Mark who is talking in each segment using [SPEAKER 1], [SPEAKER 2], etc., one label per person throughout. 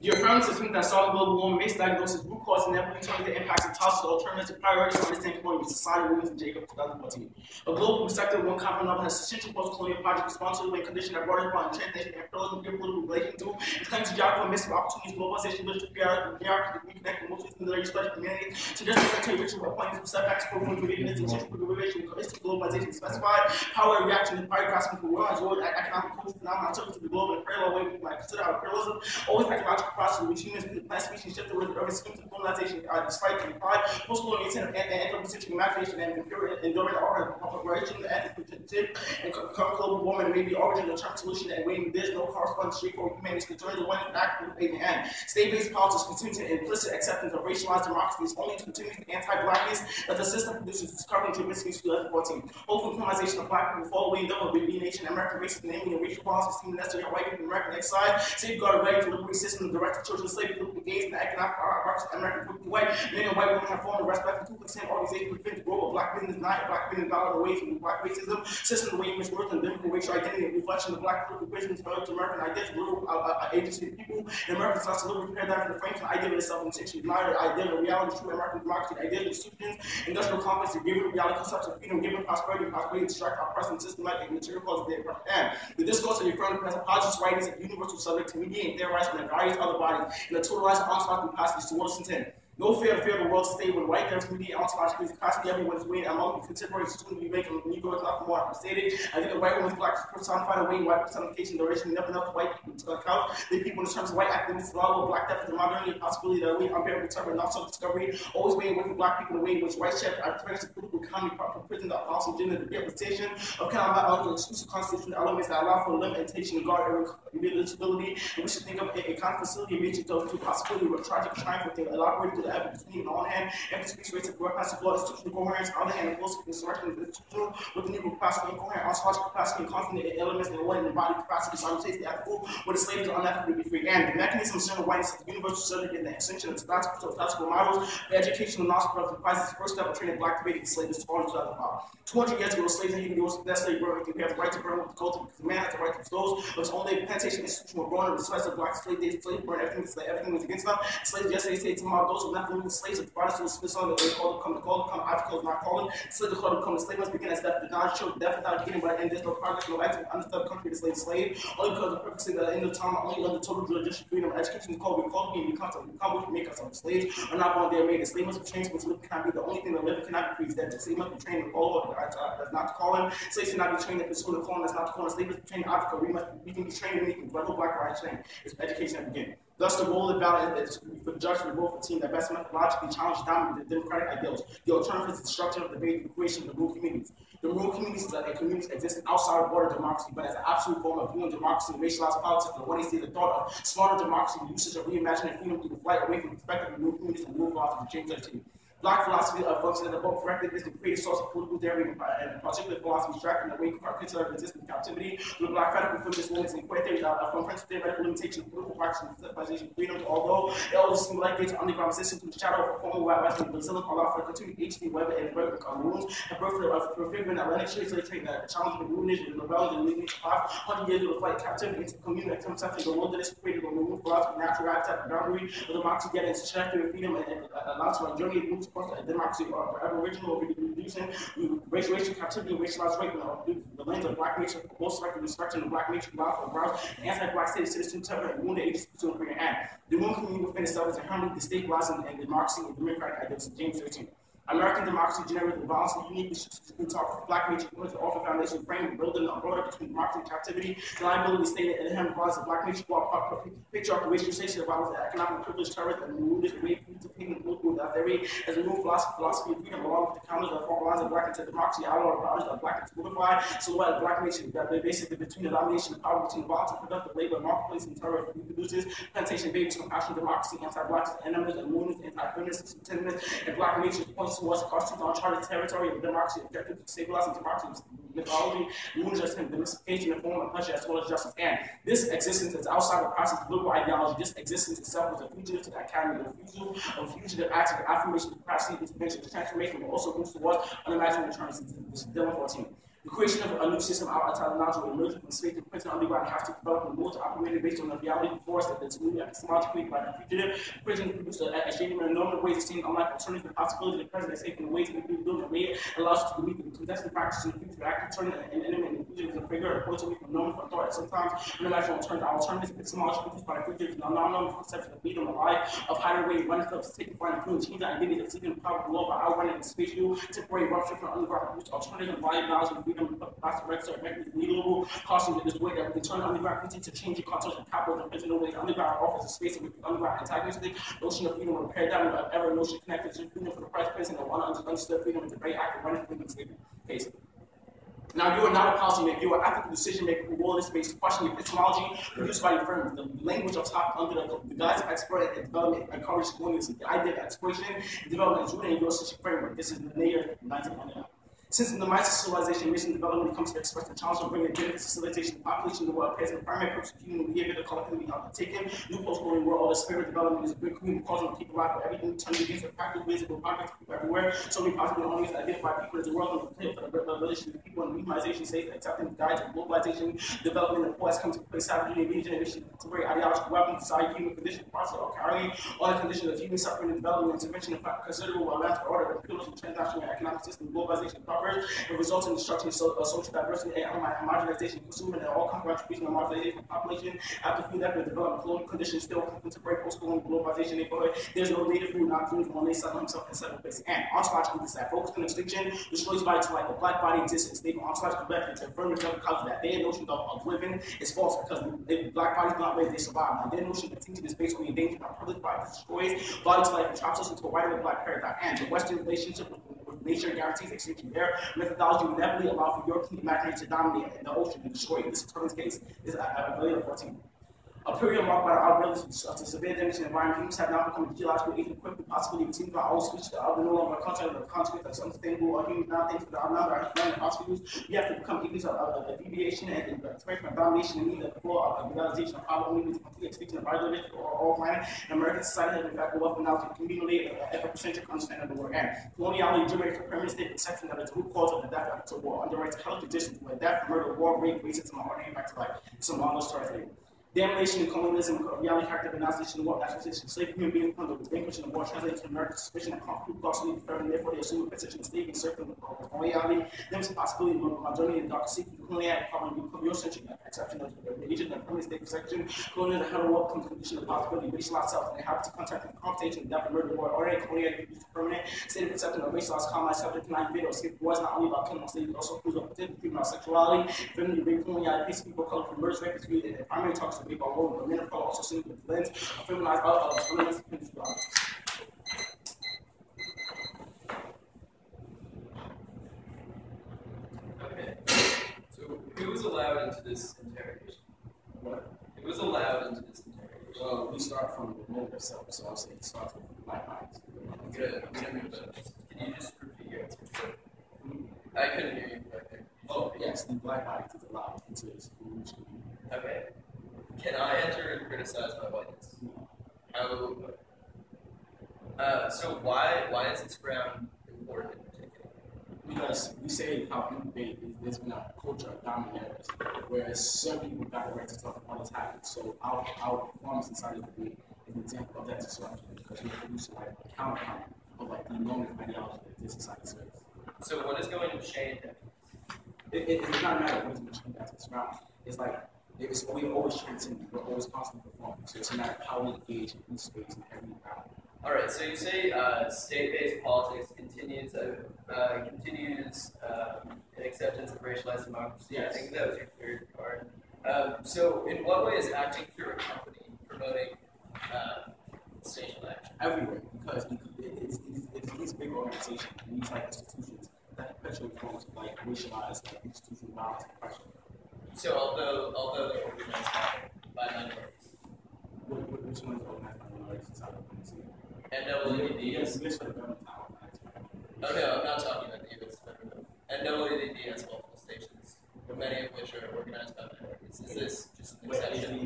[SPEAKER 1] The affirmative system that solving global warming makes diagnosis root cause and inevitably turns the impacts of toxic alternatives to priorities for understanding community society, Williams and Jayquan 2014. A global perspective, one confident level has essential post-colonial project responsible when condition that brought about transnation and imperialism, geopolitical relations to, and claims to job for missing opportunities, globalization, literature, bureaucracy, reconnecting multiple military study communities, suggesting military ritual appointments, setbacks, program provisions, intentional configuration, holistic globalization, specified power reaction, and fire grasping for world, economic culture, phenomena, to the globe in a parallel way, we might consider our imperialism, always ecological process in which humans, plant species shift towards the urban schemes of colonization, despite the implied post-colonial intent and anthropocentric imagination and enduring operation, the ethnic and current global warming may be origin of the term solution and when there's no corresponding straightforward humanity concerning the one act with the end. State-based politics continue to implicit acceptance of racialized democracy is only to continue the anti-blackness that the system produces discovering to risk 2014. Hopeful criminalization of black people fall away, though, with the nation, American racism, namely and racial policies seem necessary on white people, American exile, safeguard a right to liberate system, direct children, slavery, political gains, and the economic markets, American white men and white women have formed a respect for 2% organization to prevent the growth of black business, not black business dollar away from black racism, system, the way in which worth and biblical racial identity, and reflection of black political prisons, to American ideas, little agency of people, and American thoughts to liberty paradigm for the frames of idea of itself, intention, united idea of reality, true American democracy, idea of institutions, industrial complex, the given reality concepts of freedom, given prosperity, distract our present systematic and material causes of the discourse of the affirmative present positive writings of universal subject to mediate and theorize on the various other bodies and the totalized onslaught capacities towards intent. No fear to fear the world to stay with white girls, media, ontological capacity, everyone's waiting among contemporary students we make Negroes not for more stated. I think the white woman's black personified away white personification, duration, never enough white people to account. The people in terms of white activists, law, black death, the modernity, possibility that we unbearable term, not self-discovery, always waiting for black people the way in which white chefs are transferred political economy, proper prison, the also gender, the representation of kind of exclusive constitutional elements that allow for limitation and guard invisibility. And we should think of a kind of facility major to possibility of a tragic triumph with the elaborated the evidence between on one hand, empty speech rates of passive law, institutional coherence, on the other hand, the close insurrection of the institutional with the new capacity and coherent ontological capacity and constant elements and one in the body capacity simultaneously ethical, where the slaves are unethical to be free. And the mechanism of civil rights is the universal subject and the extension of statistical models, the educational knowledge comprises the first step of training black debate slaves to 200 years ago, slaves and Hebrews necessarily burn. We have the right to burn with the culture because man has the right to dispose. But it's only a plantation institution were born in the slice of black slave days, slave burn everything was against them. Slaves yesterday say tomorrow those who left the slaves of the bodies will split on they call come obstacles not calling. Slave the call to come the slave must begin as death. The God showed death without beginning, but end there's no progress, no action, understood country to slave. Only because the purpose of the end of time, only under total judicial freedom, education is called, we call being become what make us slaves are not born there made. The slave must be trained to live cannot be the only thing that living cannot be that the slave must be trained to follow that's not to call him. Slaves cannot be trained to pursue the calling that's not to call him. Slave must be trained to obstacle. We can be trained in anything, but no black right trained. It's education at the beginning. Thus, the role of the ballot is for the judge to vote for a team that best methodologically challenges down the democratic ideals. The alternative is the destruction of debate and the creation of the rural communities. The rural communities are communities existing outside of border democracy, but as an absolute form of human democracy and racialized politics, and what they see the thought of smarter democracy, the usage of reimagining freedom through the flight away from the perspective of rural communities and rural philosophy, James 13. Black philosophy functions as a both corrected is the creative source of political theory and particular philosophy extracting away from our considered resistance and captivity through the black radical feminist movements and queer theories from principal theoretical limitation of political practice and civilization freedom, although they always seem likely to underground resistance to the shadow of former white Western Brazilian allow for continued H.D. Weber and American Cameroons and birth of prefiguring Atlantic trade trade that challenged the rulers and rebellion and leading to 500 years of flight captivity into the community and conception of the wilderness created a new philosophy, natural habitat, boundary of democracy, getting into trajectory of freedom and allows for a journey of moves across democracy or aboriginal or reducing racial captivity and racialized rape the lens of black nature, most likely respecting the black nature, grounds, and anti-black state citizen terror and wounded agency to a greater act. The women community within itself is inherently destabilizing and democracy and democratic ideals of James 13. American democracy generated the violence and uniquely talk of black nature was the offer foundation frame building a border between democracy and captivity, the liability stated and inherent violence of black nature, while patriarchal racialization of violence, economic privilege, terror, and rulers way to payment political theory as a new philosophy of freedom along with the counters of former lines of black into democracy, outlaw values of black and unified, so what black nation that basically between the domination and power between violence and productive labor, marketplace and terror reproduces, plantation babies, compassion, democracy, anti-black enemies and wounds, anti-feminist sentiments, and black nature points towards the constitutional uncharted territory of democracy, objective to stabilize democracy, mythology, wounds, and domestication in form of pleasure as well as justice. And this existence is outside the process of liberal ideology. This existence itself is a fugitive to the academy, a fugitive acts of affirmation, capacity, intervention, transformation, but also moves towards unimaginable returns. This is Dylan 14. The creation of a new system outside of knowledge will emerge from space. The present underground has to develop a mode to operate based on the reality before us that is new epistemologically by the fugitive. The prison produced a shaping in a number of ways that seem unlike alternative possibility. The present is taking away to the build and made allows us to believe in contested practice in the future, active turning an intimate and fugitive is a figure or point away from known from thought. Sometimes unimaginable alternatives epistemology produced by the fugitive non-known concepts of freedom of life, of higher rate, running stuff, taking flying food, change the identity of seeking power law by outrunning the spatial, temporary rupture from underground produced alternative value knowledge and freedom of plastic record mechanism legal costing in this way that we can turn underground continue to change the concept of capitalism into no way underground offers a space of underground antagonistic notion of freedom or paradigm of ever notion connected to freedom for the price present and one understood freedom is a very active running freedom statement case. Now, you are not a policymaker, you are an ethical decision maker who will this space to question the epistemology produced by your firm. The language of top under the guise of expert and development encourages the idea of exploration and development is rooted in your social framework. This is the nature of 1999. Since the mindset civilization mission development comes to express the challenge of bringing benefit facilitation to the population of the world appears in the primary purpose of human behavior to collectively undertaken. New post-colonial world, all the spirit development is a good community causing people life where everything turns against the practical ways of the progress of people everywhere. So many possible only identify people as the world on the plate for the revelation of people and humanization states accepting the guides of globalization, development, and poets come to place savagery and regeneration, temporary ideological weapons, society, human condition, process of carrying all the conditions of human suffering and development, intervention, and considerable amount of order, the pillars of transnational and economic system, globalization, it results in destruction of social diversity and marginalization, consuming and all contribution of marginalization of the population. After food that will develop colonial conditions still contemporary post-colonial globalization neighborhood, there's no native food, not food, when they settle himself in settled place. And ontological is that focused on extinction destroys vital life. The black body existence. They ontological benefit to affirm the cause of that. Their notion of living is false because the black bodies not live, they survive. Now, their notion of extinction is based on the endangered by public body destroys vital life and traps us into a white black paradigm. And the Western relationship with nature guarantees extinction. Their methodology will never allow for European imaginary to dominate in the ocean and destroy it. This is Turing's case. This is a billion 14. A period marked by our ability to severe damage to the environment. Humans have now become a geological agent equipped with possibility between our own speech to other no longer content of the consequence that's unsustainable or human now thanks to the amount of our human consequences. We have to become agents of deviation and expression of domination and need the floor of realization of power only with complete extinction of biodiversity or all planet. And American society has in fact wealth and knowledge to accumulate an epicentric understanding of the world. And coloniality generates a permanent state conception that is the root cause of the death after war, underwrites health existence where death, murder, war, rape, racism, and ordinary back to life. Some on those stories. Damnation and colonialism, reality character of annihilation of war, accusation, slave human beings from the vanquishing of war, translated to American suspicion and conflict, costly, fair, and therefore they assume a position of slave and serfdom of coloniality. There's a possibility of modernity and dark secret, coloniality, probably Eurocentric exception of the religion and permanent state perception, colonialism, hetero war comes to condition of possibility, racialized self, and they have to contact and confrontation, death, and murder, war, ordinary coloniality produced permanent state of perception of racialized colonized subject, not invade or escape wars, not only about killing or slavery, also includes a potential female sexuality, femininity, rape, coloniality, peace, people, color, for murders, rape, and primary talks to rape all over, but men are also seen with the lens of feminized feminist individuality.
[SPEAKER 2] Okay. So who was allowed into this interrogation?
[SPEAKER 1] What?
[SPEAKER 2] Who was allowed into this interrogation?
[SPEAKER 1] Well, we start from the moment itself, so I'll say it starts with black minds.
[SPEAKER 2] Good. Can you just repeat your answer? I couldn't hear you right there.
[SPEAKER 1] Oh, yes, the black bodies is allowed into this.
[SPEAKER 2] Okay. Can I enter and criticize my whiteness?
[SPEAKER 1] No.
[SPEAKER 2] How? So why is this ground important in particular?
[SPEAKER 1] Because we say how there's been a culture of dominators, whereas certain people got the right to talk about what's happening. So our performance inside of the debate is an example of that disruption because we produce like a counterpoint of like the normative ideology that this society serves.
[SPEAKER 2] So what is going to change?
[SPEAKER 1] It's not a matter of what is going to change after this round. It's like we're always transcending, we're always constantly performing. So it's a matter of how we engage in each space and every round.
[SPEAKER 2] All right. So you say state-based politics continues in acceptance of racialized democracy.
[SPEAKER 1] Yes.
[SPEAKER 2] I think that was your third part. So in what way is acting through a company promoting stational action?
[SPEAKER 1] Everywhere, because it's these big organizations and these like institutions that perpetuate forms of like racialized like institutional violence and oppression.
[SPEAKER 2] So although they're organized by minorities.
[SPEAKER 1] Which one is organized by minorities inside of the community?
[SPEAKER 2] NAACP.
[SPEAKER 1] Yes, the government is not organized by minorities.
[SPEAKER 2] Oh no, I'm not talking about the U.S. government. NAACP has multiple stations, many of which are organized by minorities. Is this just an exception?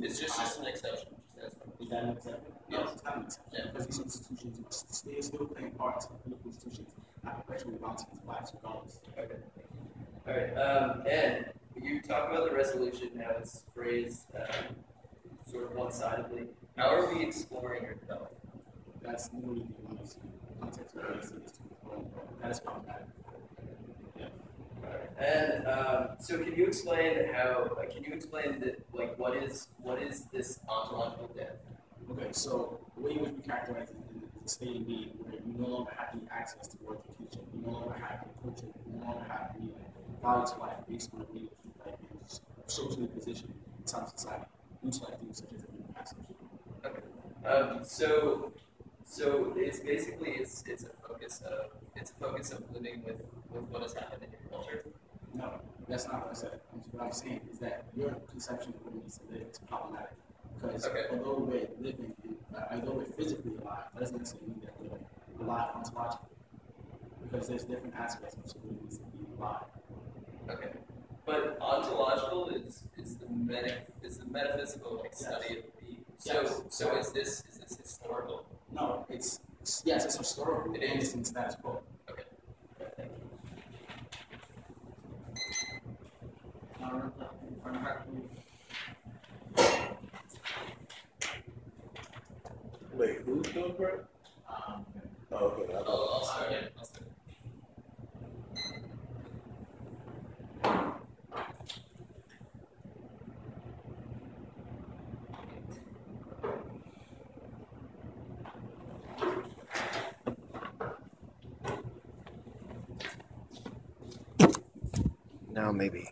[SPEAKER 1] It's just
[SPEAKER 2] an exception.
[SPEAKER 1] Is that an exception?
[SPEAKER 2] Yes.
[SPEAKER 1] No, it's not an exception. Yeah. Because these institutions must still playing parts in political institutions, not perpetually violence against blacks regardless.
[SPEAKER 2] Okay. All right. And you talk about the resolution, how it's phrased sort of one-sidedly. How are we exploring your development?
[SPEAKER 1] That's literally the context of what it is to that is problematic. Yeah.
[SPEAKER 2] And so, can you explain how? Can you explain that? Like, what is this ontological depth?
[SPEAKER 1] Okay, so the way in which we characterize it is a state of being where you no longer have any access to work and future. You no longer have any culture. You no longer have any value to life based on being like socially positioned inside society due to like things such as the passage.
[SPEAKER 2] Okay. So it's basically it's a focus of living with what has happened in your culture.
[SPEAKER 1] No, that's not what I said. What I'm saying is that your conception of what it means to live is problematic. Because although we're living, although we're physically alive, that doesn't necessarily mean that we're alive ontologically. Because there's different aspects of what it means to be alive.
[SPEAKER 2] Okay. But ontological is the metaphysical like study of the being. So is this historical?
[SPEAKER 1] No, it's historical.
[SPEAKER 2] It is
[SPEAKER 1] in status quo.
[SPEAKER 2] Okay. Thank you.
[SPEAKER 3] Wait, who's doing prep? Okay.
[SPEAKER 2] I'll start. I'll start.
[SPEAKER 3] Now maybe.